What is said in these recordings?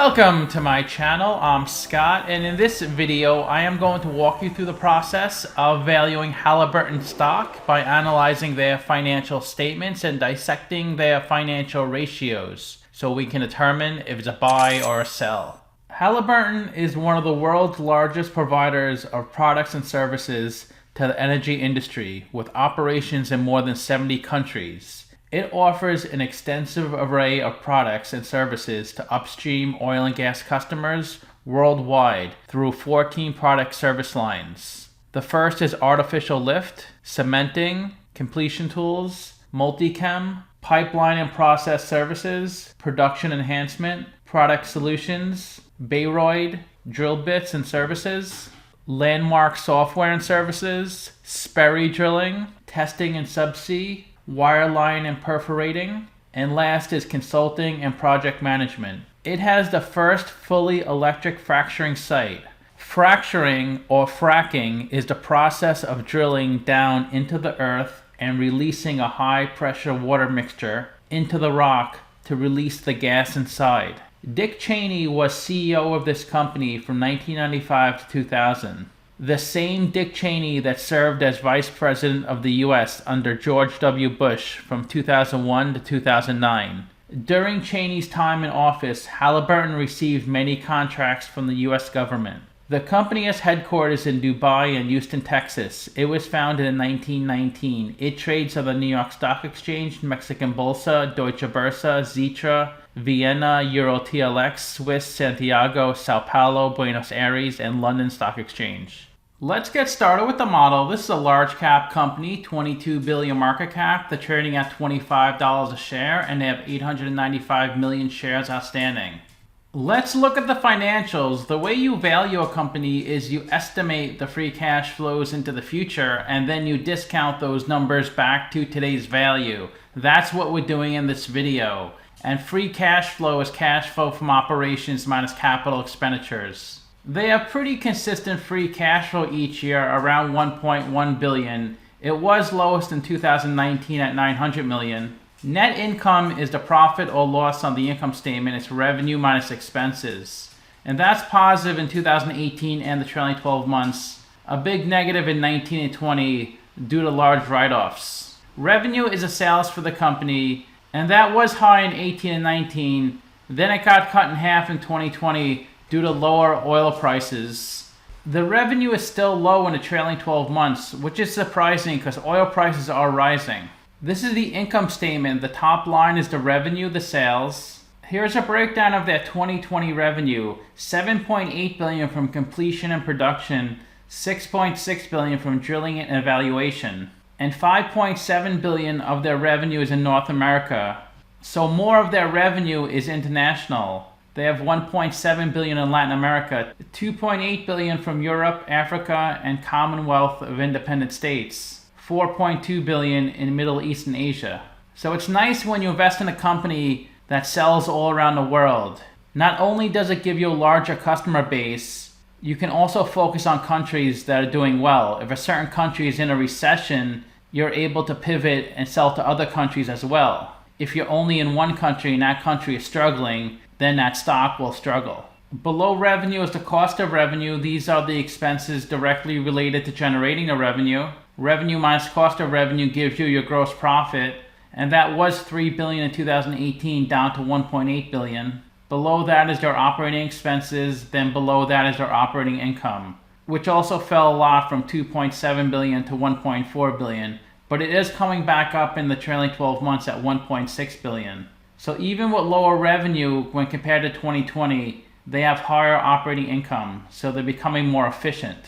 Welcome to my channel. I'm Scott, and in this video I am going to walk you through the process of valuing Halliburton stock by analyzing their financial statements and dissecting their financial ratios so we can determine if it's a buy or a sell. Halliburton is one of the world's largest providers of products and services to the energy industry, with operations in more than 70 countries. It offers an extensive array of products and services to upstream oil and gas customers worldwide through 14 product service lines. The first is artificial lift, cementing, completion tools, Multi-Chem, pipeline and process services, production enhancement, product solutions, Baroid, drill bits and services, landmark software and services, Sperry Drilling, testing and Subsea, Wireline Perforating, and last is consulting and project management. It has the first fully electric fracturing site. Fracturing or fracking is the process of drilling down into the earth and releasing a high pressure water mixture into the rock to release the gas inside. Dick Cheney was CEO of this company from 1995 to 2000. The same Dick Cheney that served as Vice President of the U.S. under George W. Bush from 2001 to 2009. During Cheney's time in office, Halliburton received many contracts from the U.S. government. The company has headquarters in Dubai and Houston, Texas. It was founded in 1919. It trades on the New York Stock Exchange, Mexican Bolsa, Deutsche Börse, Xetra, Vienna, EuroTLX, Swiss, Santiago, Sao Paulo, Buenos Aires, and London Stock Exchange. Let's get started with the model. This is a large cap company, 22 billion market cap. They're trading at $25 a share and they have 895 million shares outstanding. Let's look at the financials. The way you value a company is you estimate the free cash flows into the future and then you discount those numbers back to today's value. That's what we're doing in this video. And free cash flow is cash flow from operations minus capital expenditures. They have pretty consistent free cash flow each year, around 1.1 billion. It was lowest in 2019 at 900 million. Net income is the profit or loss on the income statement. It's revenue minus expenses. And that's positive in 2018 and the trailing 12 months. A big negative in 19 and 20 due to large write-offs. Revenue is a sales for the company, and that was high in 18 and 19. Then it got cut in half in 2020 due to lower oil prices. The revenue is still low in the trailing 12 months, which is surprising because oil prices are rising. This is the income statement. The top line is the revenue, the sales. Here's a breakdown of their 2020 revenue. 7.8 billion from completion and production, 6.6 billion from drilling and evaluation, and 5.7 billion of their revenue is in North America. So more of their revenue is international. They have 1.7 billion in Latin America, 2.8 billion from Europe, Africa, and Commonwealth of Independent States, 4.2 billion in Middle East and Asia. So it's nice when you invest in a company that sells all around the world. Not only does it give you a larger customer base, you can also focus on countries that are doing well. If a certain country is in a recession, you're able to pivot and sell to other countries as well. If you're only in one country and that country is struggling, then that stock will struggle. Below revenue is the cost of revenue. These are the expenses directly related to generating the revenue. Revenue minus cost of revenue gives you your gross profit, and that was 3 billion in 2018 down to 1.8 billion. Below that is their operating expenses, then below that is their operating income, which also fell a lot from 2.7 billion to 1.4 billion, but it is coming back up in the trailing 12 months at 1.6 billion. So even with lower revenue when compared to 2020, they have higher operating income, so they're becoming more efficient.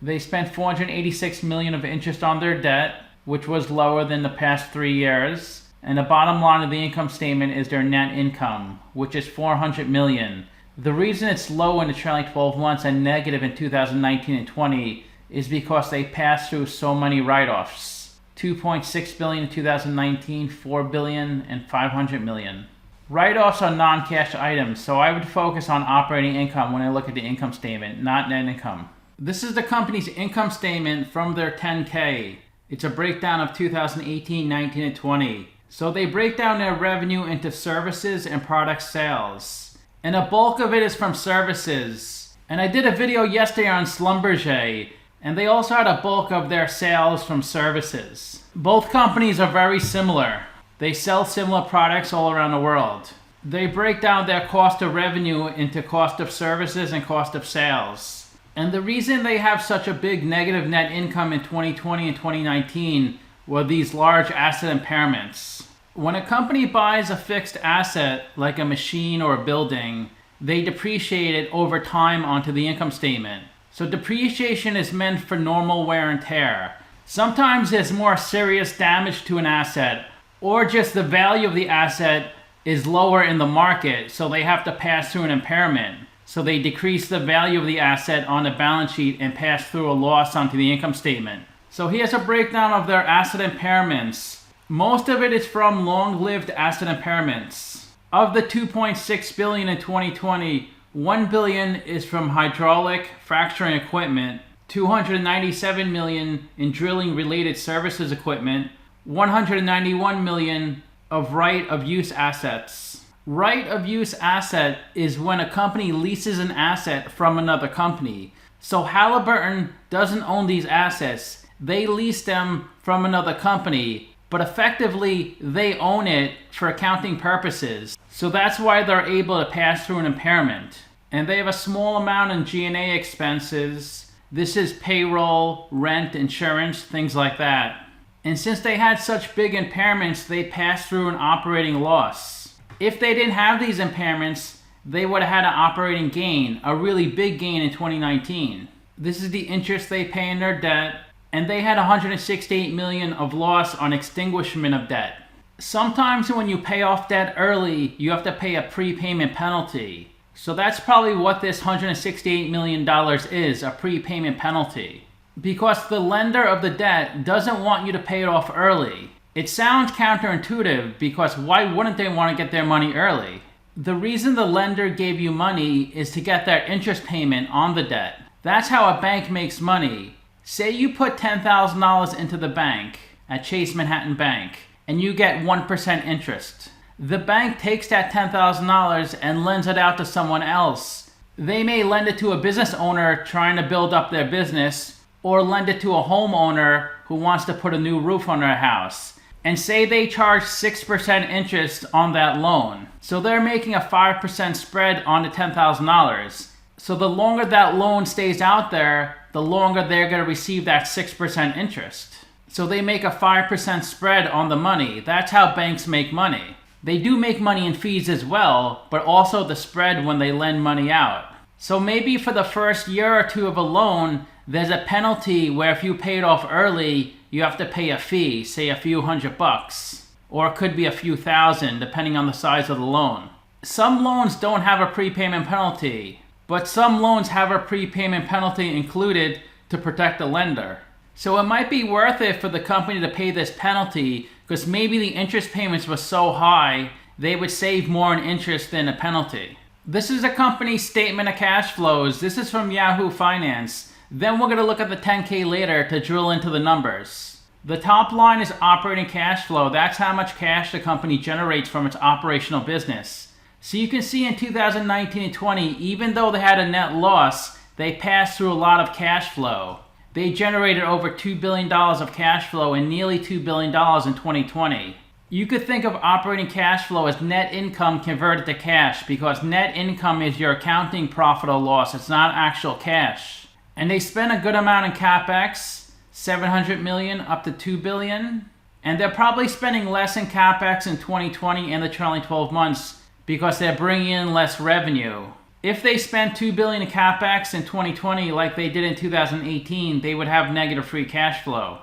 They spent 486 million of interest on their debt, which was lower than the past 3 years. And the bottom line of the income statement is their net income, which is 400 million. The reason it's low in the trailing 12 months and negative in 2019 and 20 is because they passed through so many write-offs. 2.6 billion in 2019, 4 billion, and 500 million. Write-offs are non-cash items, so I would focus on operating income when I look at the income statement, not net income. This is the company's income statement from their 10K. It's a breakdown of 2018, 19, and 20. So they break down their revenue into services and product sales. and a bulk of it is from services. And I did a video yesterday on Schlumberger, and they also had a bulk of their sales from services. Both companies are very similar. They sell similar products all around the world. They break down their cost of revenue into cost of services and cost of sales. And the reason they have such a big negative net income in 2020 and 2019 were these large asset impairments. When a company buys a fixed asset, like a machine or a building, they depreciate it over time onto the income statement. So depreciation is meant for normal wear and tear. Sometimes there's more serious damage to an asset, or just the value of the asset is lower in the market, so they have to pass through an impairment. So they decrease the value of the asset on the balance sheet and pass through a loss onto the income statement. So here's a breakdown of their asset impairments. Most of it is from long-lived asset impairments. Of the $2.6 billion in 2020, $1 billion is from hydraulic fracturing equipment, $297 million in drilling-related services equipment, $191 million of right-of-use assets. Right-of-use asset is when a company leases an asset from another company. So Halliburton doesn't own these assets. They lease them from another company, but effectively they own it for accounting purposes. So that's why they're able to pass through an impairment. And they have a small amount in G&A expenses. This is payroll, rent, insurance, things like that. And since they had such big impairments, they passed through an operating loss. If they didn't have these impairments, they would have had an operating gain, a really big gain in 2019. This is the interest they pay in their debt, and they had $168 million of loss on extinguishment of debt. Sometimes when you pay off debt early, you have to pay a prepayment penalty. So that's probably what this $168 million is, a prepayment penalty. Because the lender of the debt doesn't want you to pay it off early. It sounds counterintuitive because why wouldn't they want to get their money early? The reason the lender gave you money is to get their interest payment on the debt. That's how a bank makes money. Say you put $10,000 into the bank at Chase Manhattan Bank and you get 1% interest. The bank takes that $10,000 and lends it out to someone else. They may lend it to a business owner trying to build up their business, or lend it to a homeowner who wants to put a new roof on their house. And say they charge 6% interest on that loan. So they're making a 5% spread on the $10,000. So the longer that loan stays out there, the longer they're going to receive that 6% interest. So they make a 5% spread on the money. That's how banks make money. They do make money in fees as well, but also the spread when they lend money out. So maybe for the first year or two of a loan, there's a penalty where if you pay it off early, you have to pay a fee, say a few $100, or it could be a few thousand, depending on the size of the loan. Some loans don't have a prepayment penalty, but some loans have a prepayment penalty included to protect the lender. So it might be worth it for the company to pay this penalty because maybe the interest payments were so high, they would save more in interest than a penalty. This is a company's statement of cash flows. This is from Yahoo Finance. Then we're going to look at the 10K later to drill into the numbers. The top line is operating cash flow. That's how much cash the company generates from its operational business. So you can see in 2019 and 20, even though they had a net loss, they passed through a lot of cash flow. They generated over $2 billion of cash flow and nearly $2 billion in 2020. You could think of operating cash flow as net income converted to cash because net income is your accounting profit or loss. It's not actual cash. And they spent a good amount in CapEx, $700 million up to $2 billion. And they're probably spending less in CapEx in 2020 and the trailing 12 months because they're bringing in less revenue. If they spent $2 billion in CapEx in 2020 like they did in 2018, they would have negative free cash flow.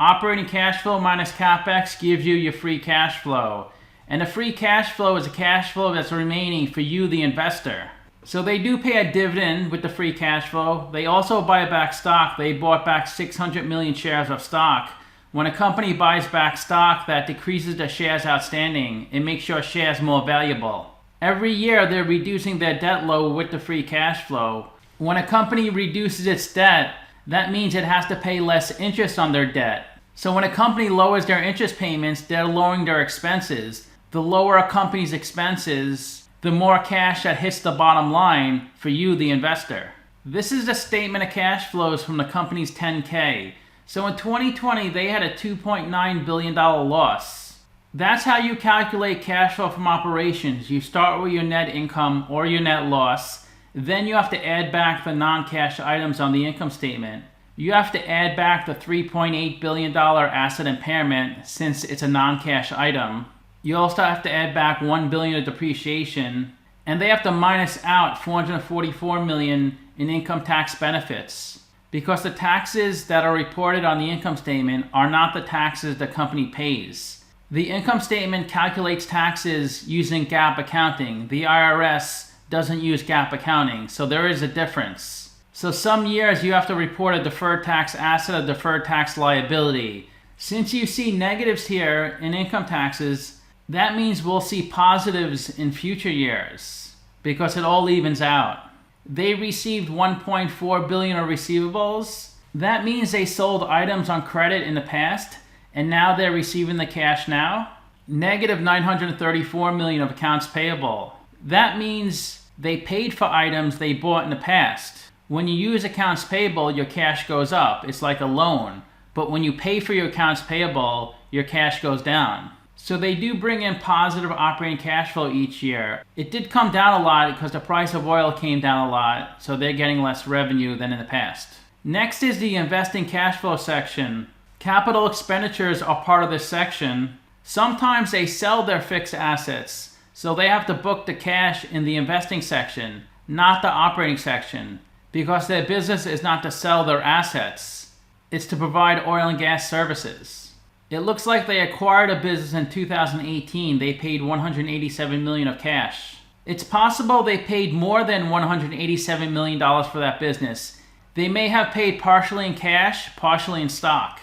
Operating cash flow minus CapEx gives you your free cash flow. And the free cash flow is a cash flow that's remaining for you, the investor. So they do pay a dividend with the free cash flow. They also buy back stock. They bought back 600 million shares of stock. When a company buys back stock, that decreases the shares outstanding. It makes your shares more valuable. Every year, they're reducing their debt load with the free cash flow. When a company reduces its debt, that means it has to pay less interest on their debt. So when a company lowers their interest payments, they're lowering their expenses. The lower a company's expenses, the more cash that hits the bottom line for you, the investor. This is the statement of cash flows from the company's 10K. So in 2020, they had a $2.9 billion loss. That's how you calculate cash flow from operations. You start with your net income or your net loss. Then you have to add back the non-cash items on the income statement. You have to add back the $3.8 billion asset impairment since it's a non-cash item. You also have to add back $1 billion of depreciation, and they have to minus out $444 million in income tax benefits, because the taxes that are reported on the income statement are not the taxes the company pays. The income statement calculates taxes using GAAP accounting. The IRS doesn't use GAAP accounting, so there is a difference. So some years you have to report a deferred tax asset, a deferred tax liability. Since you see negatives here in income taxes, that means we'll see positives in future years because it all evens out. They received $1.4 billion of receivables. That means they sold items on credit in the past and now they're receiving the cash now. Negative $934 million of accounts payable. That means they paid for items they bought in the past. When you use accounts payable, your cash goes up. It's like a loan. But when you pay for your accounts payable, your cash goes down. So they do bring in positive operating cash flow each year. It did come down a lot because the price of oil came down a lot, so they're getting less revenue than in the past. Next is the investing cash flow section. Capital expenditures are part of this section. Sometimes they sell their fixed assets, so they have to book the cash in the investing section, not the operating section, because their business is not to sell their assets. It's to provide oil and gas services. It looks like they acquired a business in 2018. They paid $187 million of cash. It's possible they paid more than $187 million for that business. They may have paid partially in cash, partially in stock.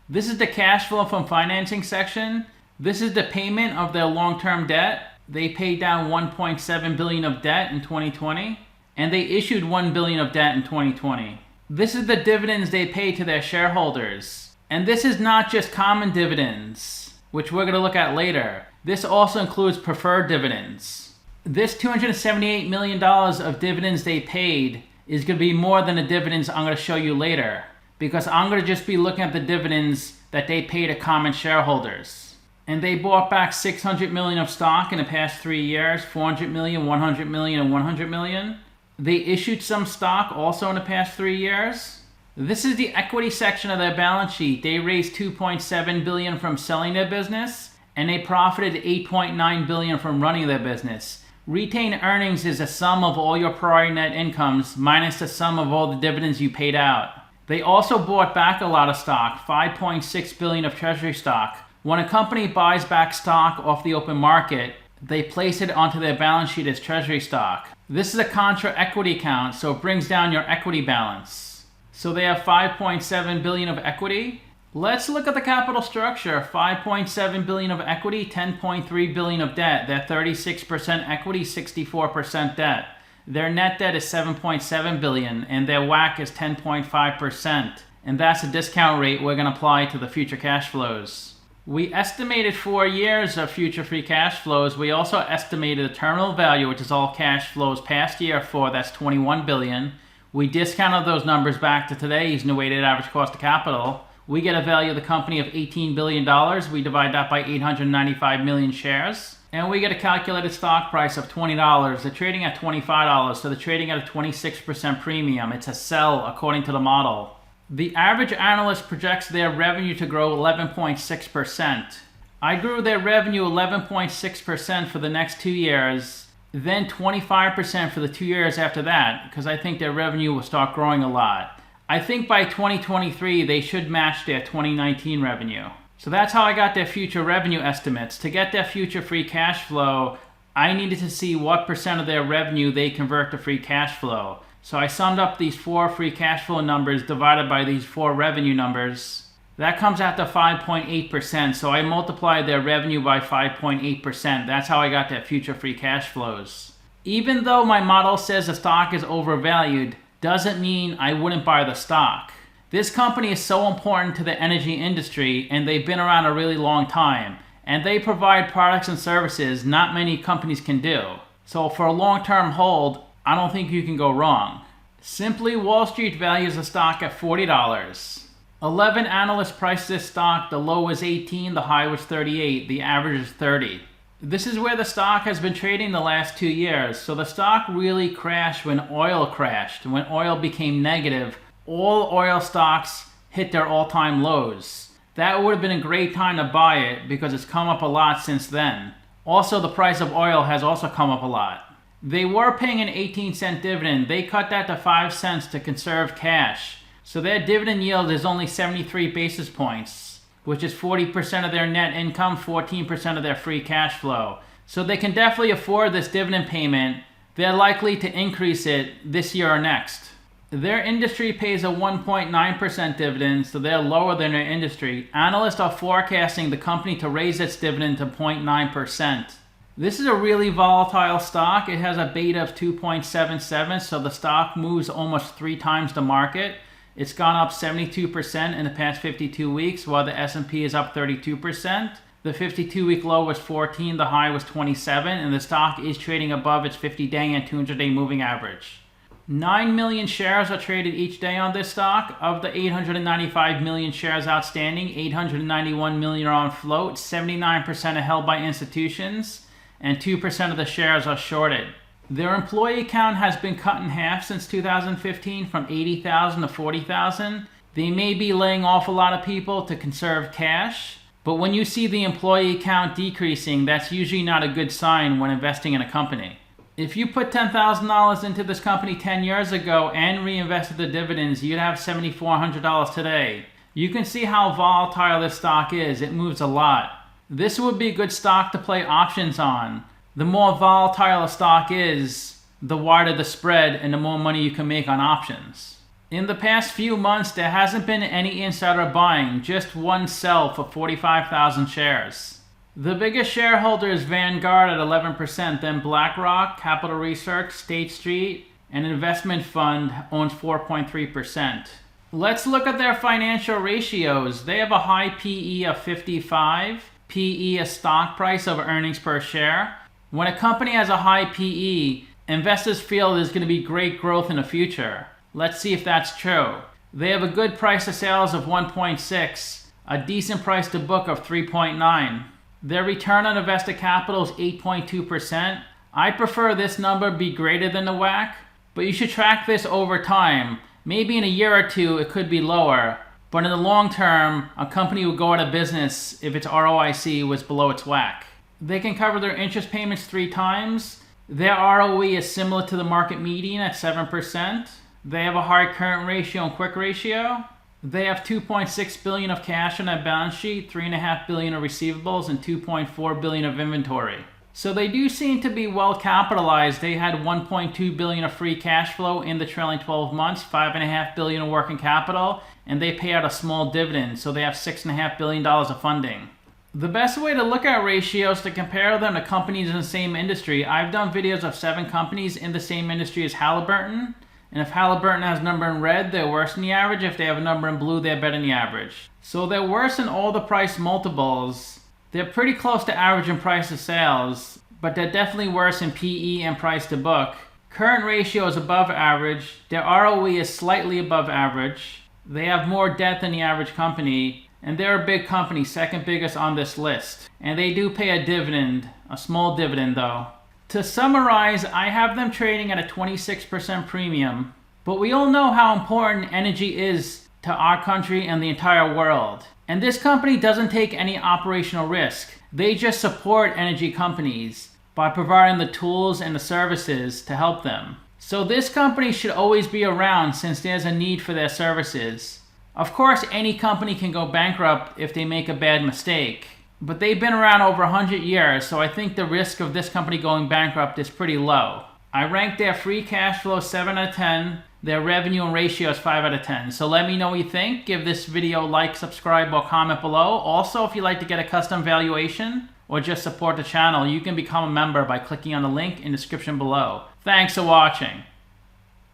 This is the cash flow from financing section. This is the payment of their long-term debt. They paid down $1.7 billion of debt in 2020, and they issued $1 billion of debt in 2020. This is the dividends they paid to their shareholders. And this is not just common dividends, which we're going to look at later. This also includes preferred dividends. This $278 million of dividends they paid is going to be more than the dividends I'm going to show you later, because I'm going to just be looking at the dividends that they pay to common shareholders. And they bought back $600 million of stock in the past 3 years, $400 million, $100 million, and $100 million. They issued some stock also in the past 3 years. This is the equity section of their balance sheet. They raised $2.7 billion from selling their business, and they profited $8.9 billion from running their business. Retained earnings is a sum of all your prior net incomes minus the sum of all the dividends you paid out. They also bought back a lot of stock, $5.6 billion of treasury stock. When a company buys back stock off the open market, they place it onto their balance sheet as treasury stock. This is a contra equity account, so it brings down your equity balance. So they have $5.7 billion of equity. Let's look at the capital structure. $5.7 billion of equity, $10.3 billion of debt. They're 36% equity, 64% debt. Their net debt is $7.7 billion, and their WACC is 10.5%. And that's a discount rate we're going to apply to the future cash flows. We estimated 4 years of future free cash flows. We also estimated the terminal value, which is all cash flows past year 4, that's $21 billion. We discounted those numbers back to today using the weighted average cost of capital. We get a value of the company of $18 billion. We divide that by 895 million shares. And we get a calculated stock price of $20. They're trading at $25, so they're trading at a 26% premium. It's a sell according to the model. The average analyst projects their revenue to grow 11.6%. I grew their revenue 11.6% for the next 2 years. Then 25% for the 2 years after that, because I think their revenue will start growing a lot. I think by 2023, they should match their 2019 revenue. So that's how I got their future revenue estimates. To get their future free cash flow, I needed to see what percent of their revenue they convert to free cash flow. So I summed up these 4 free cash flow numbers divided by these 4 revenue numbers. That comes out to 5.8%, so I multiplied their revenue by 5.8%. That's how I got their future free cash flows. Even though my model says the stock is overvalued, doesn't mean I wouldn't buy the stock. This company is so important to the energy industry, and they've been around a really long time, and they provide products and services not many companies can do. So for a long-term hold, I don't think you can go wrong. Simply, Wall Street values the stock at $40. 11 analysts priced this stock. The low was 18, the high was 38, the average is 30. This is where the stock has been trading the last 2 years. So the stock really crashed when oil crashed. When oil became negative, all oil stocks hit their all-time lows. That would have been a great time to buy it because it's come up a lot since then. Also, the price of oil has also come up a lot. They were paying an 18-cent dividend. They cut that to 5 cents to conserve cash. So their dividend yield is only 73 basis points, which is 40% of their net income, 14% of their free cash flow. So they can definitely afford this dividend payment. They're likely to increase it this year or next. Their industry pays a 1.9% dividend, so they're lower than their industry. Analysts are forecasting the company to raise its dividend to 0.9%. This is a really volatile stock. It has a beta of 2.77, so the stock moves almost 3 times the market. It's gone up 72% in the past 52 weeks, while the S&P is up 32%. The 52-week low was 14, the high was 27, and the stock is trading above its 50-day and 200-day moving average. 9 million shares are traded each day on this stock. Of the 895 million shares outstanding, 891 million are on float, 79% are held by institutions, and 2% of the shares are shorted. Their employee count has been cut in half since 2015 from 80,000 to 40,000. They may be laying off a lot of people to conserve cash, but when you see the employee count decreasing, that's usually not a good sign when investing in a company. If you put $10,000 into this company 10 years ago and reinvested the dividends, you'd have $7,400 today. You can see how volatile this stock is. It moves a lot. This would be a good stock to play options on. The more volatile a stock is, the wider the spread and the more money you can make on options. In the past few months, there hasn't been any insider buying, just one sell for 45,000 shares. The biggest shareholder is Vanguard at 11%, then BlackRock, Capital Research, State Street, an investment fund owns 4.3%. Let's look at their financial ratios. They have a high PE of 55, PE a stock price of earnings per share. When a company has a high PE, investors feel there's going to be great growth in the future. Let's see if that's true. They have a good price to sales of 1.6, a decent price to book of 3.9. Their return on invested capital is 8.2%. I prefer this number be greater than the WACC, but you should track this over time. Maybe in a year or two it could be lower, but in the long term, a company would go out of business if its ROIC was below its WACC. They can cover their interest payments 3 times. Their ROE is similar to the market median at 7%. They have a high current ratio and quick ratio. They have $2.6 billion of cash on their balance sheet, $3.5 billion of receivables, and $2.4 billion of inventory. So they do seem to be well capitalized. They had $1.2 billion of free cash flow in the trailing 12 months, $5.5 billion of working capital, and they pay out a small dividend, so they have $6.5 billion of funding. The best way to look at ratios to compare them to companies in the same industry, I've done videos of 7 companies in the same industry as Halliburton. And if Halliburton has a number in red, they're worse than the average. If they have a number in blue, they're better than the average. So they're worse in all the price multiples. They're pretty close to average in price to sales, but they're definitely worse in PE and price to book. Current ratio is above average. Their ROE is slightly above average. They have more debt than the average company, and they're a big company, second biggest on this list. And they do pay a dividend, a small dividend though. To summarize, I have them trading at a 26% premium, but we all know how important energy is to our country and the entire world. And this company doesn't take any operational risk. They just support energy companies by providing the tools and the services to help them. So this company should always be around since there's a need for their services. Of course, any company can go bankrupt if they make a bad mistake. But they've been around over 100 years, so I think the risk of this company going bankrupt is pretty low. I rank their free cash flow 7 out of 10, their revenue and ratio is 5 out of 10. So let me know what you think. Give this video a like, subscribe, or comment below. Also, if you'd like to get a custom valuation or just support the channel, you can become a member by clicking on the link in the description below. Thanks for watching.